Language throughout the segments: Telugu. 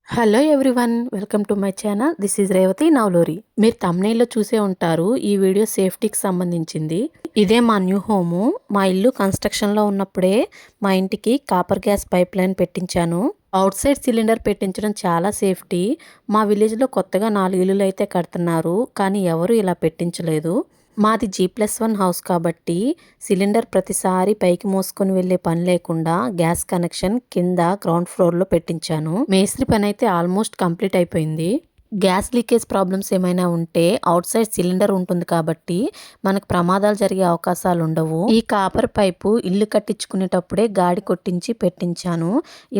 Hello everyone, welcome to my channel. This is Revathi Navaluri. మీరు తమ్నైల్లో చూసే ఉంటారు, ఈ వీడియో సేఫ్టీకి సంబంధించింది. ఇదే మా న్యూ హోము. మా ఇల్లు కన్స్ట్రక్షన్లో ఉన్నప్పుడే మా ఇంటికి కాపర్ గ్యాస్ పైప్ లైన్ పెట్టించాను. అవుట్ సైడ్ సిలిండర్ పెట్టించడం చాలా సేఫ్టీ. మా విలేజ్లో కొత్తగా 4 ఇల్లులు అయితే కడుతున్నారు, కానీ ఎవరు ఇలా పెట్టించలేదు. మాది G+1 హౌస్ కాబట్టి సిలిండర్ ప్రతిసారి పైకి మోసుకొని వెళ్ళే పని లేకుండా గ్యాస్ కనెక్షన్ కింద గ్రౌండ్ ఫ్లోర్లో పెట్టించాను. మేస్త్రి పని అయితే ఆల్మోస్ట్ కంప్లీట్ అయిపోయింది. గ్యాస్ లీకేజ్ ప్రాబ్లమ్స్ ఏమైనా ఉంటే అవుట్ సైడ్ సిలిండర్ ఉంటుంది కాబట్టి మనకు ప్రమాదాలు జరిగే అవకాశాలు ఉండవు. ఈ కాపర్ పైపు ఇల్లు కట్టించుకునేటప్పుడే గాడి కొట్టించి పెట్టించాను.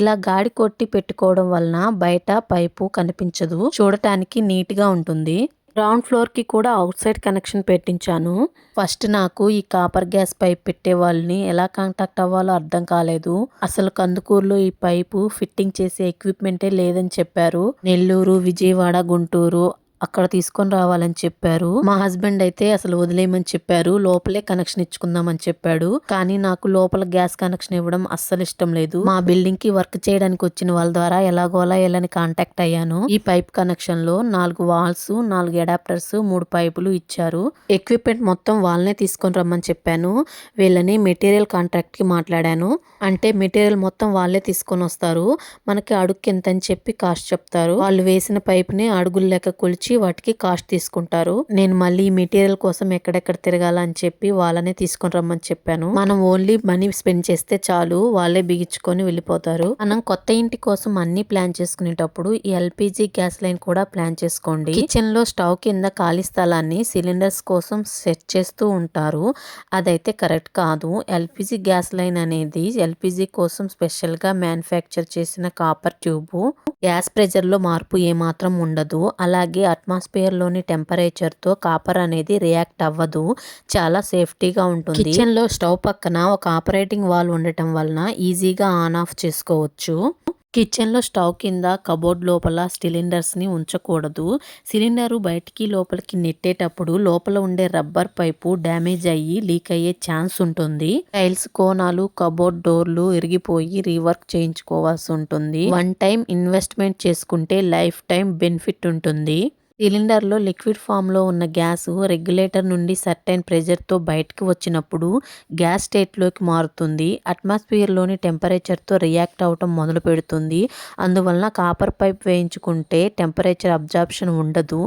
ఇలా గాడి కొట్టి పెట్టుకోవడం వలన బయట పైపు కనిపించదు, చూడటానికి నీట్గా ఉంటుంది. గ్రౌండ్ ఫ్లోర్కి కూడా అవుట్ సైడ్ కనెక్షన్ పెట్టించాను. ఫస్ట్ నాకు ఈ కాపర్ గ్యాస్ పైప్ పెట్టే వాళ్ళని ఎలా కాంటాక్ట్ అవ్వాలో అర్థం కాలేదు. అసలు కందుకూరులో ఈ పైపు ఫిట్టింగ్ చేసే ఎక్విప్మెంటే లేదని చెప్పారు. నెల్లూరు, విజయవాడ, గుంటూరు అక్కడ తీసుకొని రావాలని చెప్పారు. మా హస్బెండ్ అయితే అసలు వదిలేయమని చెప్పారు, లోపలే కనెక్షన్ ఇచ్చుకుందామని చెప్పాడు. కానీ నాకు లోపల గ్యాస్ కనెక్షన్ ఇవ్వడం అస్సలు ఇష్టం లేదు. మా బిల్డింగ్ కి వర్క్ చేయడానికి వచ్చిన వాళ్ళ ద్వారా ఎలాగోలా వెళ్ళని కాంటాక్ట్ అయ్యాను. ఈ పైప్ కనెక్షన్ లో 4 వాల్స్, 4 అడాప్టర్స్, 3 పైపులు ఇచ్చారు. ఎక్విప్మెంట్ మొత్తం వాళ్ళనే తీసుకొని రమ్మని చెప్పాను. వీళ్ళని మెటీరియల్ కాంట్రాక్ట్ కి మాట్లాడాను. అంటే మెటీరియల్ మొత్తం వాళ్ళే తీసుకొని వస్తారు, మనకి అడుగుకి ఎంత అని చెప్పి కాస్ట్ చెప్తారు. వాళ్ళు వేసిన పైప్ ని అడుగులు లెక్క కొలిచి వాటికి కాస్ట్ తీసుకుంటారు. నేను మళ్ళీ మెటీరియల్ కోసం ఎక్కడెక్కడ తిరగాలని చెప్పి వాళ్ళనే తీసుకొని రమ్మని చెప్పాను. మనం ఓన్లీ మనీ స్పెండ్ చేస్తే చాలు, వాళ్ళే బిగించుకొని వెళ్ళిపోతారు. మనం కొత్త ఇంటి కోసం అన్ని ప్లాన్ చేసుకునేటప్పుడు ఈ ఎల్పిజి గ్యాస్ లైన్ కూడా ప్లాన్ చేసుకోండి. కిచెన్ లో స్టవ్ కింద ఖాళీ స్థలాన్ని సిలిండర్స్ కోసం సెట్ చేస్తూ ఉంటారు, అదైతే కరెక్ట్ కాదు. ఎల్పిజి గ్యాస్ లైన్ అనేది ఎల్పిజి కోసం స్పెషల్ గా మ్యానుఫ్యాక్చర్ చేసిన కాపర్ ట్యూబ్. గ్యాస్ ప్రెజర్ లో మార్పు ఏమాత్రం ఉండదు. అలాగే అట్మాస్ఫియర్ లోని టెంపరేచర్ తో కాపర్ అనేది రియాక్ట్ అవ్వదు, చాలా సేఫ్టీగా ఉంటుంది. కిచెన్ లో స్టవ్ పక్కన ఒక ఆపరేటింగ్ వాల్ ఉండటం వలన ఈజీగా ఆన్ ఆఫ్ చేసుకోవచ్చు. కిచెన్లో స్టవ్ కింద కబోర్డ్ లోపల సిలిండర్స్ని ఉంచకూడదు. సిలిండరు బయటికి లోపలికి నెట్టేటప్పుడు లోపల ఉండే రబ్బర్ పైపు డ్యామేజ్ అయ్యి లీక్ అయ్యే ఛాన్స్ ఉంటుంది. టైల్స్, కోనాలు, కబోర్డ్ డోర్లు ఇరిగిపోయి రీవర్క్ చేయించుకోవాల్సి ఉంటుంది. 1 టైం ఇన్వెస్ట్మెంట్ చేసుకుంటే లైఫ్ టైం బెనిఫిట్ ఉంటుంది. సిలిండర్లో లిక్విడ్ ఫామ్లో ఉన్న గ్యాస్ రెగ్యులేటర్ నుండి సర్టైన్ ప్రెజర్తో బయటకు వచ్చినప్పుడు గ్యాస్ స్టేట్లోకి మారుతుంది. అట్మాస్ఫియర్లోని టెంపరేచర్తో రియాక్ట్ అవటం మొదలు పెడుతుంది. అందువలన కాపర్ పైప్ వేయించుకుంటే టెంపరేచర్ అబ్జార్ప్షన్ ఉండదు,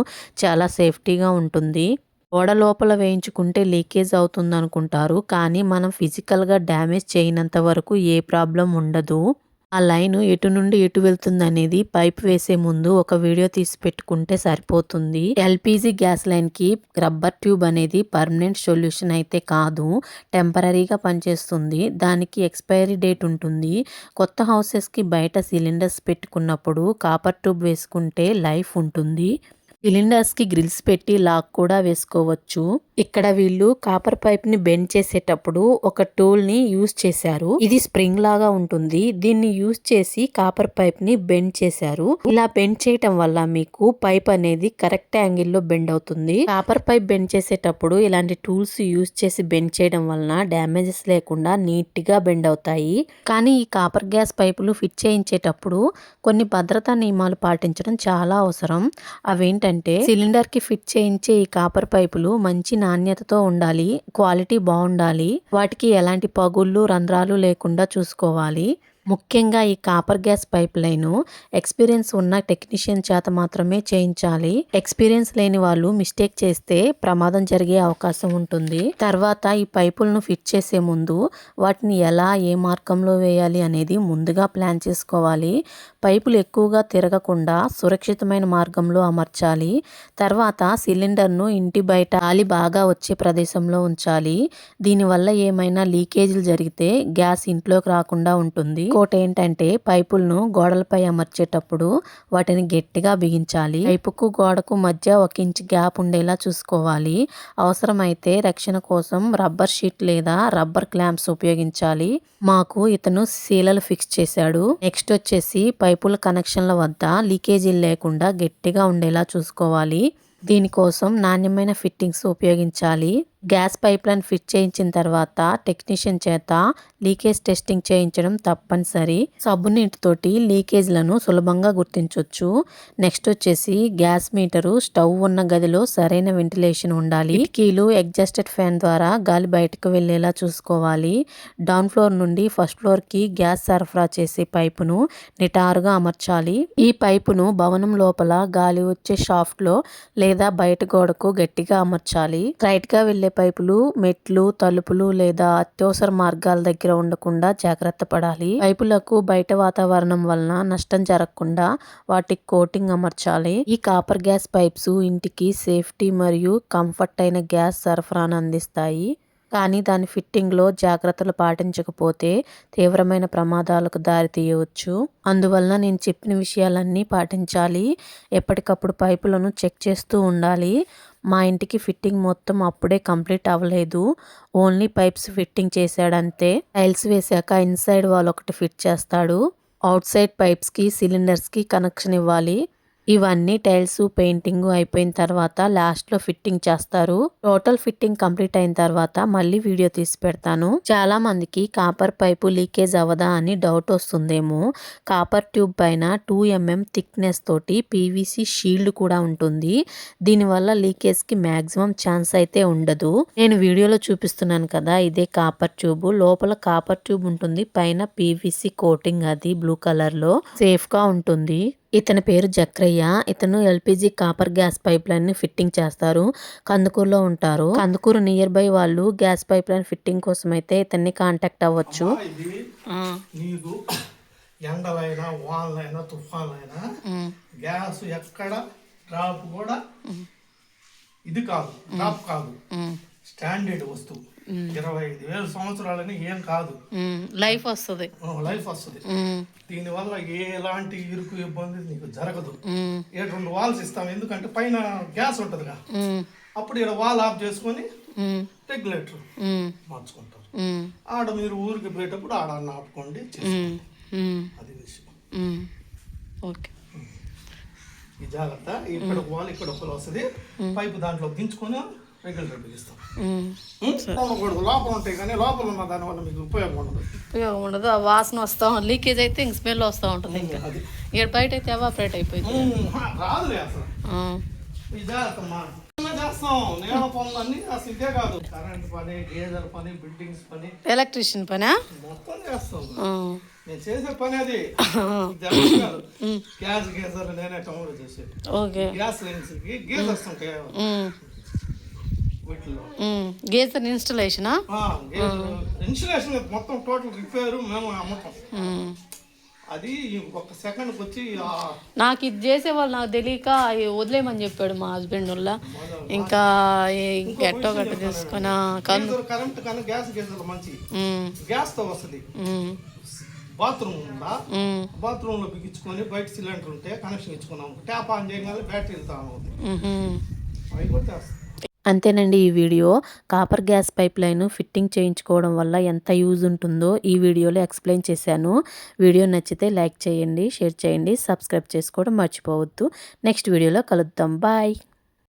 చాలా సేఫ్టీగా ఉంటుంది. గోడ లోపల వేయించుకుంటే లీకేజ్ అవుతుంది అనుకుంటారు, కానీ మనం ఫిజికల్గా డ్యామేజ్ చేయనంత వరకు ఏ ప్రాబ్లం ఉండదు. ఆ లైన్ ఎటు నుండి ఎటు వెళ్తుంది అనేది పైప్ వేసే ముందు ఒక వీడియో తీసి పెట్టుకుంటే సరిపోతుంది. ఎల్పిజి గ్యాస్ లైన్ కి రబ్బర్ ట్యూబ్ అనేది పర్మనెంట్ సొల్యూషన్ అయితే కాదు, టెంపరీగా పనిచేస్తుంది. దానికి ఎక్స్పైరీ డేట్ ఉంటుంది. కొత్త హౌసెస్ కి బయట సిలిండర్స్ పెట్టుకున్నప్పుడు కాపర్ ట్యూబ్ వేసుకుంటే లైఫ్ ఉంటుంది. సిలిండర్స్ కి గ్రిల్స్ పెట్టి లాక్ కూడా వేసుకోవచ్చు. ఇక్కడ వీళ్ళు కాపర్ పైప్ ని బెండ్ చేసేటప్పుడు ఒక టూల్ ని యూజ్ చేశారు. ఇది స్ప్రింగ్ లాగా ఉంటుంది. దీన్ని యూజ్ చేసి కాపర్ పైప్ ని బెండ్ చేశారు. ఇలా బెండ్ చేయటం వల్ల మీకు పైప్ అనేది కరెక్ట్ యాంగిల్ లో బెండ్ అవుతుంది. కాపర్ పైప్ బెండ్ చేసేటప్పుడు ఇలాంటి టూల్స్ యూజ్ చేసి బెండ్ చేయడం వలన డ్యామేజెస్ లేకుండా నీట్ గా బెండ్ అవుతాయి. కానీ ఈ కాపర్ గ్యాస్ పైపులు ఫిట్ చేయించేటప్పుడు కొన్ని భద్రతా నియమాలు పాటించడం చాలా అవసరం. అవేంటంటే సిలిండర్ కి ఫిట్ చేయించే ఈ కాపర్ పైపులు మంచి నాణ్యతతో ఉండాలి, క్వాలిటీ బాగుండాలి. వాటికి ఎలాంటి పగుళ్ళు, రంధ్రాలు లేకుండా చూసుకోవాలి. ముఖ్యంగా ఈ copper gas pipe line experience ఉన్న టెక్నీషియన్ చేత మాత్రమే చేయించాలి. ఎక్స్పీరియన్స్ లేని వాళ్ళు మిస్టేక్ చేస్తే ప్రమాదం జరిగే అవకాశం ఉంటుంది. తర్వాత ఈ పైపులను ఫిట్ చేసే ముందు వాటిని ఎలా, ఏ మార్గంలో వేయాలి అనేది ముందుగా ప్లాన్ చేసుకోవాలి. పైపులు ఎక్కువగా తిరగకుండా సురక్షితమైన మార్గంలో అమర్చాలి. తర్వాత సిలిండర్ను ఇంటి బయట గాలి బాగా వచ్చే ప్రదేశంలో ఉంచాలి. దీనివల్ల ఏమైనా లీకేజీలు జరిగితే గ్యాస్ ఇంట్లోకి రాకుండా ఉంటుంది. ఇంకోటి ఏంటంటే పైపులను గోడలపై అమర్చేటప్పుడు వాటిని గట్టిగా బిగించాలి. పైపుకు గోడకు మధ్య 1 ఇంచ్ గ్యాప్ ఉండేలా చూసుకోవాలి. అవసరమైతే రక్షణ కోసం రబ్బర్ షీట్ లేదా రబ్బర్ క్లాంప్స్ ఉపయోగించాలి. మాకు ఇతను సీలలు ఫిక్స్ చేశాడు. నెక్స్ట్ వచ్చేసి పైపుల కనెక్షన్ల వద్ద లీకేజీలు లేకుండా గట్టిగా ఉండేలా చూసుకోవాలి. దీనికోసం నాణ్యమైన ఫిట్టింగ్స్ ఉపయోగించాలి. గ్యాస్ పైప్లైన్ ఫిట్ చేయించిన తర్వాత టెక్నీషియన్ చేత లీకేజ్ టెస్టింగ్ చేయించడం తప్పనిసరి. సబ్బు నీటితోటి లీకేజ్లను సులభంగా గుర్తించవచ్చు. నెక్స్ట్ వచ్చేసి గ్యాస్ మీటరు స్టవ్ ఉన్న గదిలో సరైన వెంటిలేషన్ ఉండాలి. కిటికీలు ఎగ్జాస్టెడ్ ఫ్యాన్ ద్వారా గాలి బయటకు వెళ్లేలా చూసుకోవాలి. డౌన్ ఫ్లోర్ నుండి ఫస్ట్ ఫ్లోర్ కి గ్యాస్ సరఫరా చేసే పైపును నిటారుగా అమర్చాలి. ఈ పైపును భవనం లోపల గాలి వచ్చే షాఫ్ట్ లో లేదా బయట గోడకు గట్టిగా అమర్చాలి. స్ట్రైట్ గా వెళ్లే పైపులు మెట్లు, తలుపులు లేదా అత్యవసర మార్గాల దగ్గర ఉండకుండా జాగ్రత్త పడాలి. పైపులకు బయట వాతావరణం వలన నష్టం జరగకుండా వాటికి కోటింగ్ అమర్చాలి. ఈ కాపర్ గ్యాస్ పైప్స్ ఇంటికి సేఫ్టీ మరియు కంఫర్ట్ అయిన గ్యాస్ సరఫరాను అందిస్తాయి. కానీ దాని ఫిట్టింగ్లో జాగ్రత్తలు పాటించకపోతే తీవ్రమైన ప్రమాదాలకు దారితీయవచ్చు. అందువలన నేను చెప్పిన విషయాలన్నీ పాటించాలి. ఎప్పటికప్పుడు పైపులను చెక్ చేస్తూ ఉండాలి. మా ఇంటికి ఫిట్టింగ్ మొత్తం అప్పుడే కంప్లీట్ అవ్వలేదు. ఓన్లీ పైప్స్ ఫిట్టింగ్ చేశాడంతే. టైల్స్ వేశాక ఇన్సైడ్ వాల్ ఒకటి ఫిట్ చేస్తాడు. అవుట్ సైడ్ పైప్స్కి సిలిండర్స్కి కనెక్షన్ ఇవ్వాలి. ఇవన్నీ టైల్స్ పెయింటింగ్ అయిపోయిన తర్వాత లాస్ట్లో ఫిట్టింగ్ చేస్తారు. టోటల్ ఫిట్టింగ్ కంప్లీట్ అయిన తర్వాత మళ్ళీ వీడియో తీసి పెడతాను. చాలా మందికి కాపర్ పైపు లీకేజ్ అవ్వదా అని డౌట్ వస్తుందేమో. కాపర్ ట్యూబ్ పైన 2 mm థిక్నెస్ తోటి పీవీసీ షీల్డ్ కూడా ఉంటుంది. దీనివల్ల లీకేజ్ కి మాక్సిమం ఛాన్స్ అయితే ఉండదు. నేను వీడియోలో చూపిస్తున్నాను కదా, ఇదే కాపర్ ట్యూబ్. లోపల కాపర్ ట్యూబ్ ఉంటుంది, పైన పీవీసీ కోటింగ్ అది బ్లూ కలర్ లో సేఫ్ గా ఉంటుంది. ఇతని పేరు జక్రయ్య. ఇతను LPG copper gas pipe line ని ఫిట్టింగ్ చేస్తారు. కందుకూరులో ఉంటారు. కందుకూరు నియర్ బై వాళ్ళు గ్యాస్ పైప్ లైన్ ఫిట్టింగ్ కోసం అయితే ఇతన్ని కాంటాక్ట్ అవ్వచ్చు. ఎండలైనా వానలైనా తుఫాన్లైనా గ్యాస్ ఎక్కడ డ్రాప్ కూడా ఇది కాదు, డ్రాప్ కాదు, స్టాండర్డ్ వస్తువు. 25,000 సంవత్సరాలని ఏం కాదు, లైఫ్ వస్తుంది. దీనివల్ల ఎలాంటి ఇరుకు ఇబ్బంది నీకు జరగదు. 2 వాల్స్ ఇస్తాం, ఎందుకంటే పైన గ్యాస్ ఉంటదిగా, అప్పుడు ఇక్కడ వాల్ ఆఫ్ చేసుకొని రెగ్యులేటర్ మార్చుకుంటారు. ఆడ మీరు ఊరికి పోయేటప్పుడు ఆడ ఆపుకోండి, అది విషయం. ఓకే, ఈ జాగ్రత్త. ఇక్కడ వాల్ ఇక్కడ ఒకరు వస్తుంది, పైపు దాంట్లో దించుకొని రెగ్యులేటర్ బిగిస్తాం. లోపల ఉంటాయి కానీ లోపల ఉన్న దానివల్ల మీకు ఉపయోగం ఉండదు. ఆ వాసన వస్తా, లీకేజ్ అయితే ఇంక స్మెల్ వస్తూ ఉంటుంది. ఇంకా ఇక్కడ బయట అయితే ఎవాపరేట్ అయిపోయింది, రాదులే అసలు. ఈ జాగ్రత్త చేస్తాం. నేను పనులన్నీ అసలు ఇదే కాదు, కరెంట్ పని, గేజర్ పని, బిల్డింగ్స్ పని, ఎలక్ట్రీషియన్ పని మొత్తం చేస్తాం. నేను చేసే పని అది. గ్యాస్ గేజర్ నేనే టౌన్లో చేసేది. గ్యాస్ లైన్స్ కి గేజర్స్ ఉంటాయి వీటిలో. గేజర్ ఇన్స్టలేషన్ మొత్తం టోటల్ రిపేర్ మేము అమ్మటం. అది ఒక సెకండ్కి వచ్చి నాకు ఇది చేసేవాళ్ళు నాకు తెలియక వదిలేయమని చెప్పాడు మా హస్బెండ్ వల్ల. ఇంకా గట్టో గట్ట తీసుకుని కరెంట్ కానీ గ్యాస్ గేజర్ మంచి గ్యాస్ తో వస్తుంది. బాత్రూమ్ ఉందా, బాత్రూమ్ లో బిగించుకొని బయట సిలిండర్ ఉంటే కనెక్షన్ ఇచ్చుకున్నాం, ట్యాప్ ఆన్ చేయగానే బ్యాటరీ వెళ్తా అయిపోతే. అంతేనండి ఈ video. Copper gas pipe line fitting చేయించుకోవడం వల్ల ఎంత యూజ్ ఉంటుందో ఈ వీడియోలో ఎక్స్ప్లెయిన్ చేశాను. వీడియో నచ్చితే లైక్ చేయండి, షేర్ చేయండి, సబ్స్క్రైబ్ చేసుకోవడం మర్చిపోవద్దు. నెక్స్ట్ వీడియోలో కలుద్దాం. బాయ్.